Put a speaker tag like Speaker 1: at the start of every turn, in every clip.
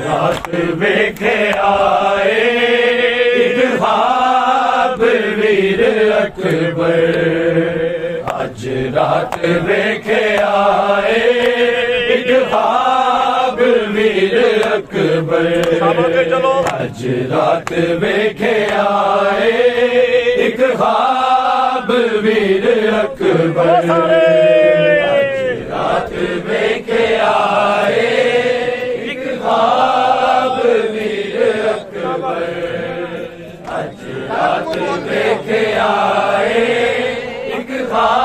Speaker 1: रात वेखे आए ख्वाब वीर अकबर, आज रात वेखे आए ख्वाब वीर अकबर, आज रात वेखे आए ख्वाब वीर अकबर, आज रात वेखे आए ख्वाब वीर अकबर, आज रात देखे आए ख्वाब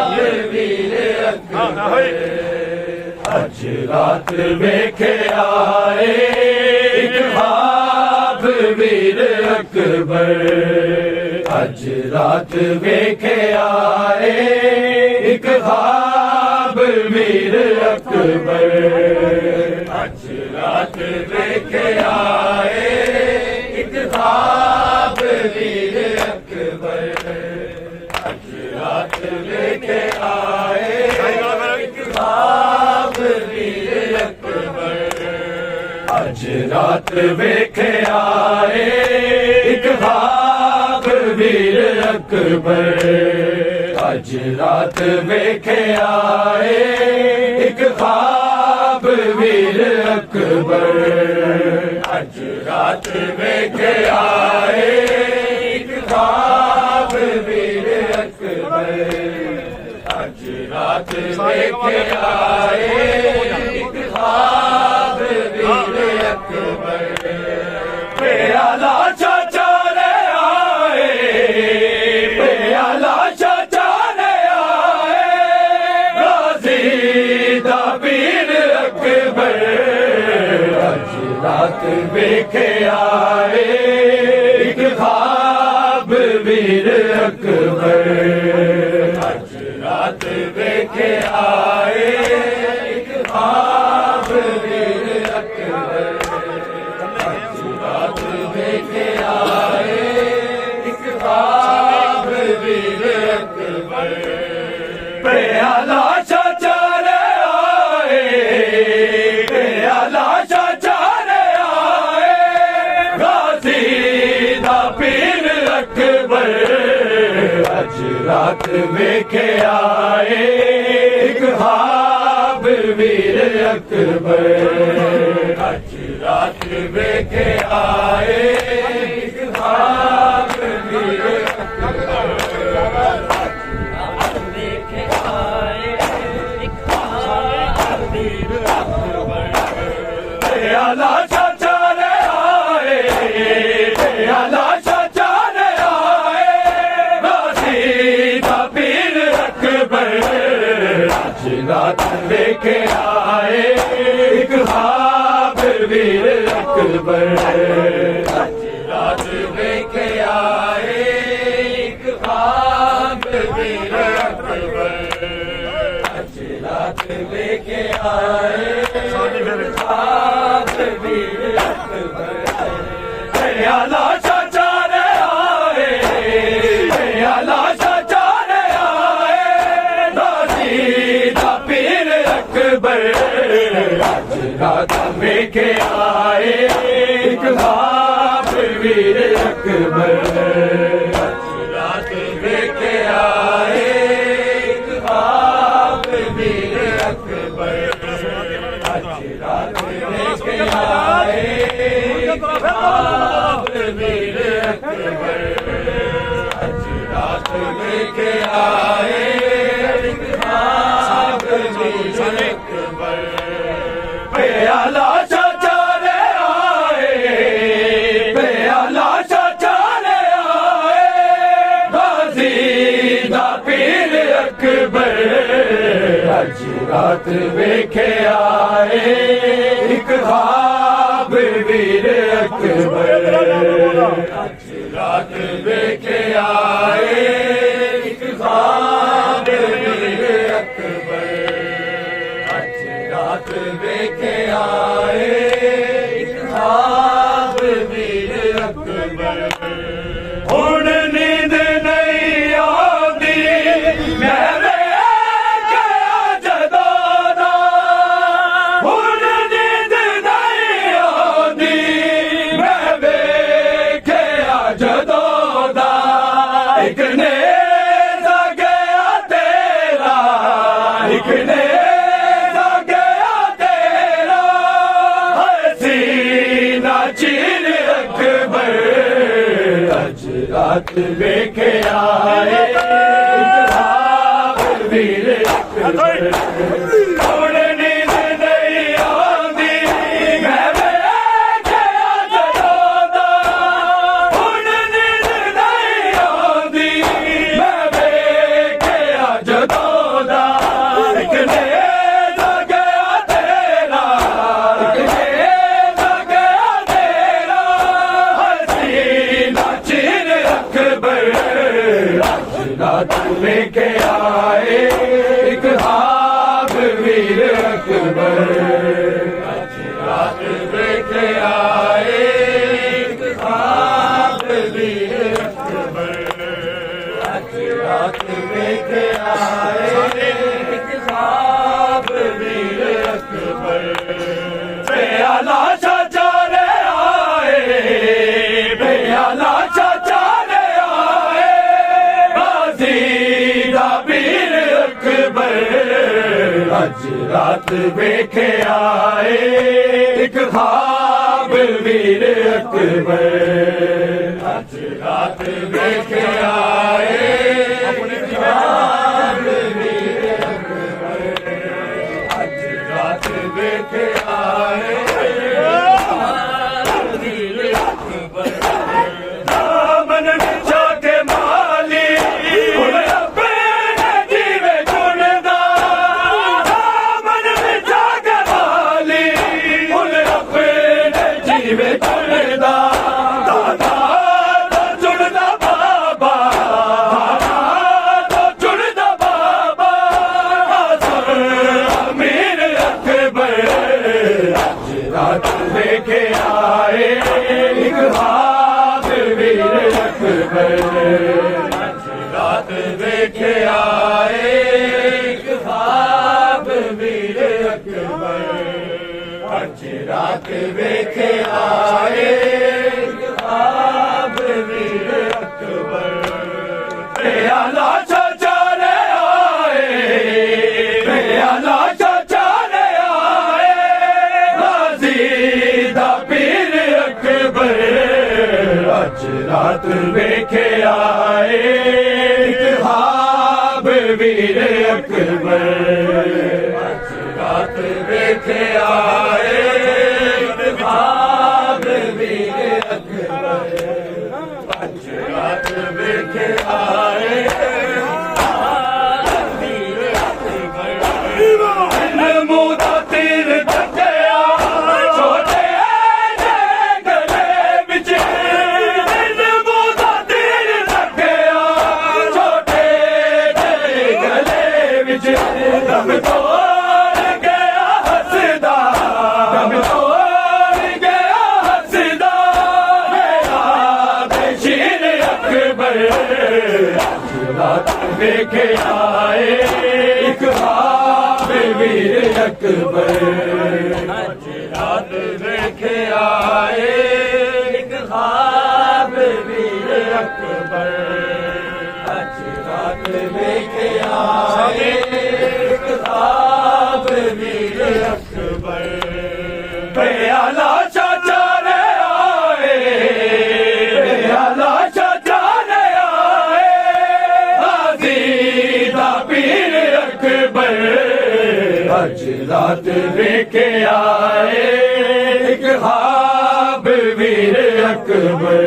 Speaker 1: वीर अकबर, आज रात देखे आए ख्वाब वीर अकबर, आज रात देखे आए ख्वाब वीर अकबर, आज रात देखे आए ख्वाब वीर अकबर, आज रात देखे आए ख्वाब वीर अकबर, आज रात देखे आए ख्वाब वीर अकबर, आज रात देखे आए ख्वाब वीर अकबर, आज रात देखे आए ख्वाब वीर अकबर, आज रात देखे आए ख्वाब वीर अकबर, प्याला चाचा ने आए, प्याला चाचा ने आए, गाजी दा पीर अकबर, आज रात देखे आए ख्वाब वीर अकबर, आज रात देखे आए ख्वाब वीर अकबर, आज रात देखे आए ख्वाब वीर अकबर, प्याला चाचा ने आए, प्याला चाचा ने आए, गाजी दा पीर अकबर, आज रात देखे आए ख्वाब वीर अकबर, आज रात देखे आए ख्वाब वीर अकबर, देखे आए ख्वाब वीर अकबर, प्याला चाचा ने आए, प्याला चाचा ने आए, गाजी दा पीर अकबर, आज रात देखे आए ख्वाब वीर अकबर, आज रात देखे आए ख्वाब वीर अकबर, आज रात देखे आए ख्वाब वीर अकबर, प्याला चाचा ने आए, प्याला चाचा ने आए, गाजी दा पीर अकबर, आज रात देखे आए ख्वाब वीर अकबर, आज रात देखे आए ख्वाब वीर अकबर, आज रात देखे आए ख्वाब वीर अकबर, आज रात देखे आए ख्वाब वीर अकबर, प्याला चाचा ने आए, प्याला चाचा ने आए, गाजी दा पीर अकबर, आज रात देखे आए ख्वाब वीर अकबर, आज रात देखे आए ख्वाब वीर अकबर, आज रात देखे आए ख्वाब वीर अकबर, अज रात वेखे आए वीर अकबर हुण नींद नहीं आंदी मैं वेख्या जदों दा हुण नींद नहीं आंदी मैं वेख्या जदों दा इक नेज़ गया तेरा इक नेज़ गया तेरा हसीना चिर अकबर अज रात वेखे आए एक ख्वाब वीर अकबर अज रात वेखे आए एक ख्वाब वीर अकबर अज रात वेखे आए एक ख्वाब वीर अकबर प्याला चाचा रे आए प्याला चाचा रे आए बाजी दा वीर अकबर अज रात वेखे आए एक ख्वाब वीर अकबर अज रात वेखे आए एक ख्वाब वीर अकबर अज रात वेखे आए वीर अकबर दामन बिछा के माली हुण अपने जीवे चुनदा दामन बिछा के माली हुण अपने जीवे चुनदा दादा तो चुनदा बाबा दादा तो चुनदा बाबा अमीर अकबर अज रात वेखे आए एक ख्वाब वीर अकबर अज रात वेखे आए एक ख्वाब वीर अकबर अज रात वेखे आए एक ख्वाब वीर अकबर प्याला चाचा रे आए प्याला चाचा रे आए बाजी दा पीर अकबर अज रात वेखे आए एक ख्वाब वीर अकबर अज रात वेखे आए एक ख्वाब वीर अकबर अज रात वेखे आए वीर अकबर मुँह दा तीर चढ़या छोटे जे गले विच मुँह दा तीर चढ़या छोटे जे गले विच दम तोड़ गया हसदा दम तोड़ गया हसदा मेरा बेशीर अकबर अज रात वेखे आए एक ख्वाब वीर अकबर अज रात वेखे आए एक ख्वाब वीर अकबर अज रात वेखे आए एक ख्वाब वीर अकबर प्याला चाचा रे आए प्याला चाचा रे आए बाजी दा पीर अकबर अज रात वेखे आए एक ख्वाब वीर अकबर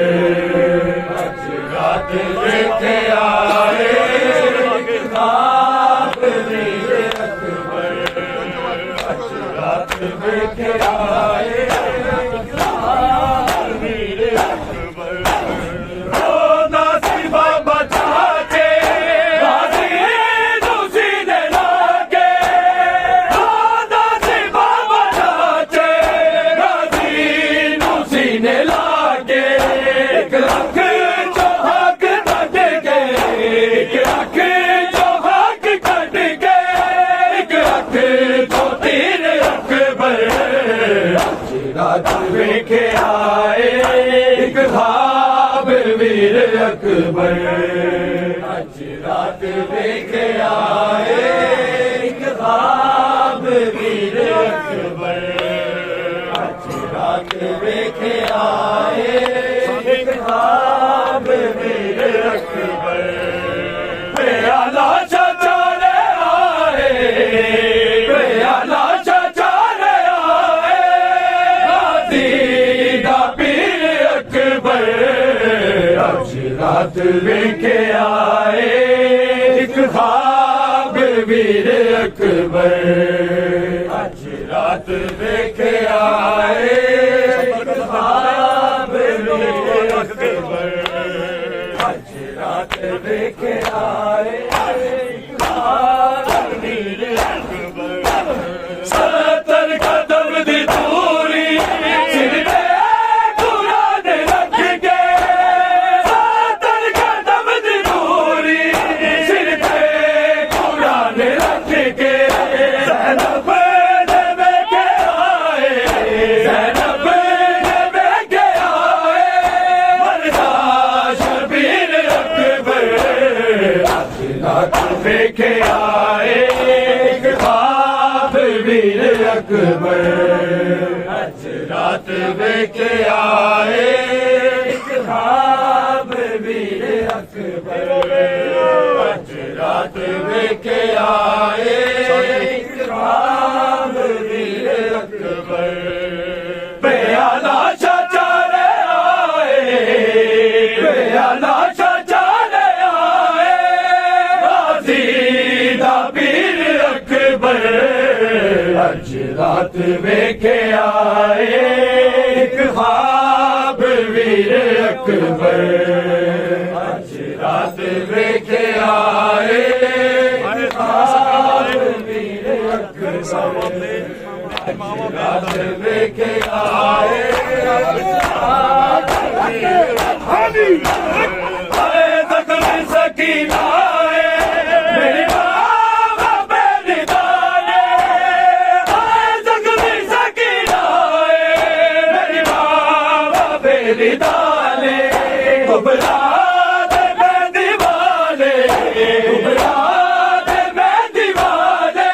Speaker 1: अज रात वेखे आए एक ख्वाब वीर अकबर अज रात वेखे आए एक ख्वाब वीर अकबर ओ दासी बाबा चाचे दासी दूसी ने लागे ओ दासी बाबा चाचे दासी दूसी ने लागे एक लख जो हक कट के एक लख जो हक कट के एक लख जो तीर अकबर अज रात वेखे आए एक ख्वाब वीर अकबर अज रात वेखे आए एक ख्वाब वीर अकबर अज रात रात वेखे आए एक ख्वाब वीर अकबर प्याला चाचारे आए प्याला चाचारे आए गाजी दा पीर अकबर आज रात वेखे आए एक ख्वाब वीर अकबर आज रात वेखे आए एक ख्वाब वीर अकबर आज रात वेखे आए एक ख्वाब वीर अकबर 70 कदम दी दूरी सिर पे कुरान रख के 70 कदम दी दूरी सिर पे कुरान रख के ज़ैनब ने वेखे आए ज़ैनब ने वेखे आए मरदा शबीर अकबर आज रात वेखे आए एक ख्वाब वीर अकबर आज रात वेखे आए एक ख्वाब वीर अकबर आज रात वेखे आए एक ख्वाब वीर अकबर प्याला चाचारे आए प्याला चाचारे आए गाजी दा पीर अकबर आज रात वेखे आए एक ख्वाब वीर अकबर आज रात वेखे आए एक ख्वाब वीर अकबर रात वेखे आए आए जख्म सकीना मेरी बाबा मेरी दाने आए जख्म सकीना मेरी बाबा मेरी दाने कुबरा दे मैं दीवाने कुबरा दे मैं दीवाने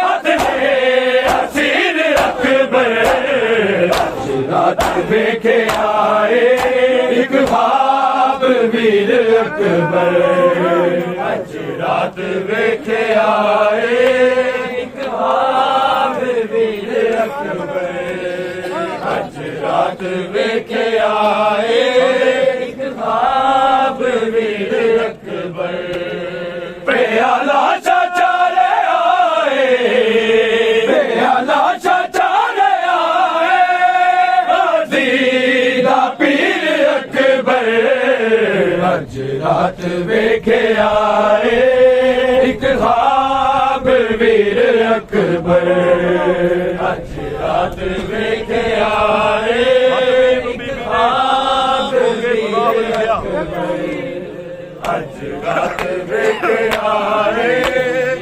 Speaker 1: हाथ में असीर अकबर आज रात वेखे आए एक ख्वाब वीर अकबर आज रात वेखे आए एक ख्वाब वीर अकबर आज रात वेखे आए एक ख्वाब वीर अकबर प्याला चाचारे आए प्याला चाचारे आए गाजी दा पीर अकबर आज रात वेखे आए एक ख्वाब वीर अकबर आज रात वेखे आए एक ख्वाब वीर अकबर आज रात वेखे आए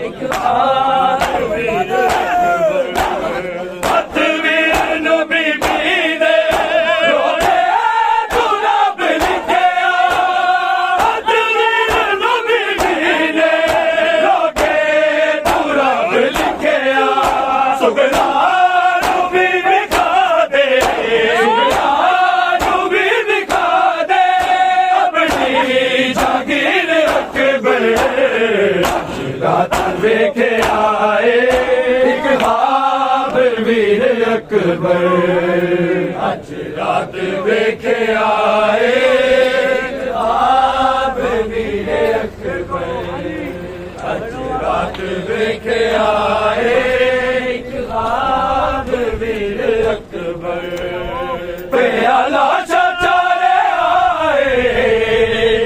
Speaker 1: एक ख्वाब वीर अकबर हथ वीर नबी ने रोने गुलाब लिखे हथ वीर नबी ने रोके गुलाब लिखे सुगला भी दिखा दे सुगला भी दिखा दे अपनी जागीर अकबर आज रात वेखे आए एक ख्वाब वीर अकबर आज रात वेखे आए एक ख्वाब वीर अकबर आज रात वेखे आए एक ख्वाब वीर अकबर प्याला चाचारे आए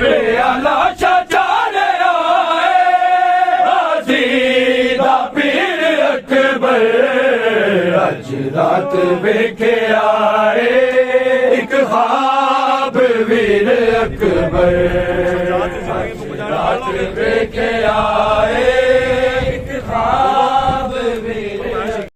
Speaker 1: प्याला चाचारे आए गाजी दा पीर अकबर आज रात वेखे आए एक ख्वाब वीर अकबर आज रात वेखे आए